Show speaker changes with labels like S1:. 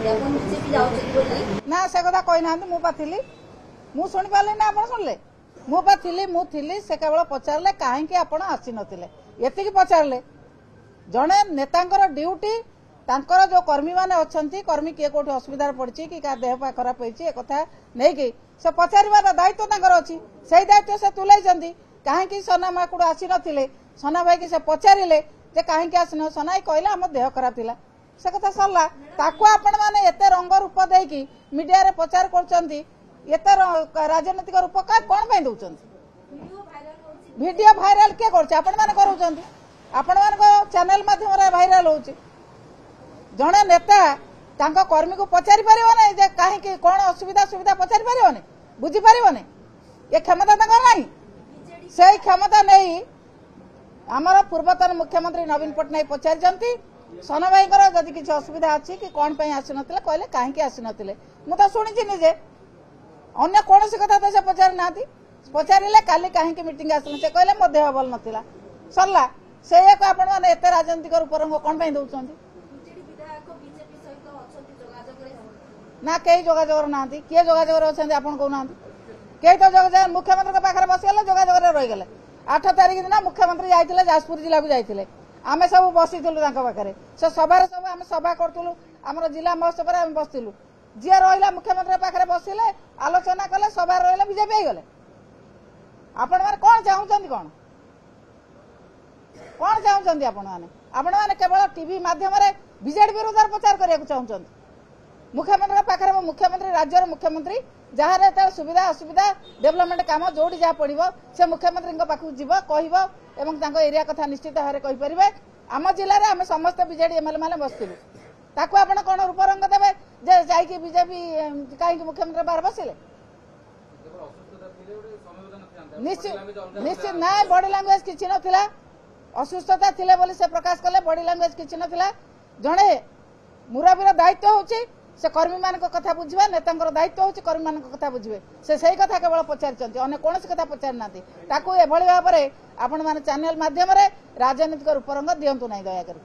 S1: ना से कथा कही ना मुझे मु शुणी पारे ना आप शुणिले मुझे से केवल पचारे कहीं आपण आसी नथिले एतिकी पचारे जड़े नेता ड्यूटी तांकर जो कर्मी माने अच्छी कर्मी किए कोठी असुविधा पड़ी कि क्या देह पा खराब होती है कथा नहीं कि से पचार दायित्व तांकर अच्छी से दायित्व से तुलाई कहीं सोना माकुड़ आसी नथिले सोना भाई की से पचारे जे कहीं आसन सोना कहले आम देह खराब थिला से कथा सरला ताकू आपण माने एते रंग रूप देकी मीडिया रे प्रचार करछंती एते राजनीतिक रूप का कोन पई दउछंती वीडियो वायरल के करछ आपण माने करूछंती आपण मान को चैनल माध्यम रे वायरल होउची जणे नेता तांको कर्मी को पचारि परिबो नै जे काहे कि कोन असुविधा सुविधा पचारि परिबो नै बुझी परिबो नै ये क्षमता तांको नै सेही क्षमता नै आमर पूर्वतन मुख्यमंत्री नवीन पट्टनायक पचारि सन भाई जदि किसी असुविधा अच्छी कि कौन आसी ना कहले कहीं आसी ना मुझे शुणी निजे अन्य कौन कथा तो से पचारि ना पचारे काली कहीं मीटिंग आसन से कहले मो देह भल नाला सरला से आपण मैंने एत राजनीतिक रूपरंग कौन दौरान ना कई जोगाजोग ना किए जोगाजोग अच्छा आप कहना कई तो जोगाजोग मुख्यमंत्री पाखे बसगले जोगाजोग रहीगले 8 तारिख दिन मुख्यमंत्री जाते जाजपुर जिला को जाते आम सब बसीलु पाखे से सभार सब आम सभा करूँ आम जिला महोत्सव आम बसलु जी रहा मुख्यमंत्री पाखे बसिले आलोचना कले सभा रहा बीजेपी होगले आपण मैंने कौन चाहते कौन चाहते आपण मैंने केवल टीवी माध्यम बीजेडी विरोध प्रचार करने को चाहते मुख्यमंत्री पाखे मुख्यमंत्री राज्यर मुख्यमंत्री जहाँ सुविधा असुविधा डेवलपमेंट काम जोड़ी जहाँ पड़ो से मुख्यमंत्री पाखक जीव कह एरिया कथा निश्चित भाव में कहींपर आम जिले में आम समस्त बीजेडी एमएलए मैंने बसलु ताकू आप कौन रूपरंग देवे जे जाकि बीजेपी कहीं मुख्यमंत्री बाहर बसिले निश्चित ना बॉडी लैंग्वेज किसी नाला असुस्थता थिले बोली से प्रकाश कले बॉडी लैंग्वेज किसी नाला जड़े मुरबीर दायित्व होची से कर्मी मान कथा बुझे नेता दायित्व होची कर्मी मान कथा बुझे से सही कथा केवल पचारि अन्य कौन कथा पचारि ना ताकू एभली भाव में आपण मैंने चैनल माध्यम राजनीतिक रूपरंग दिंतु ना दयाकर।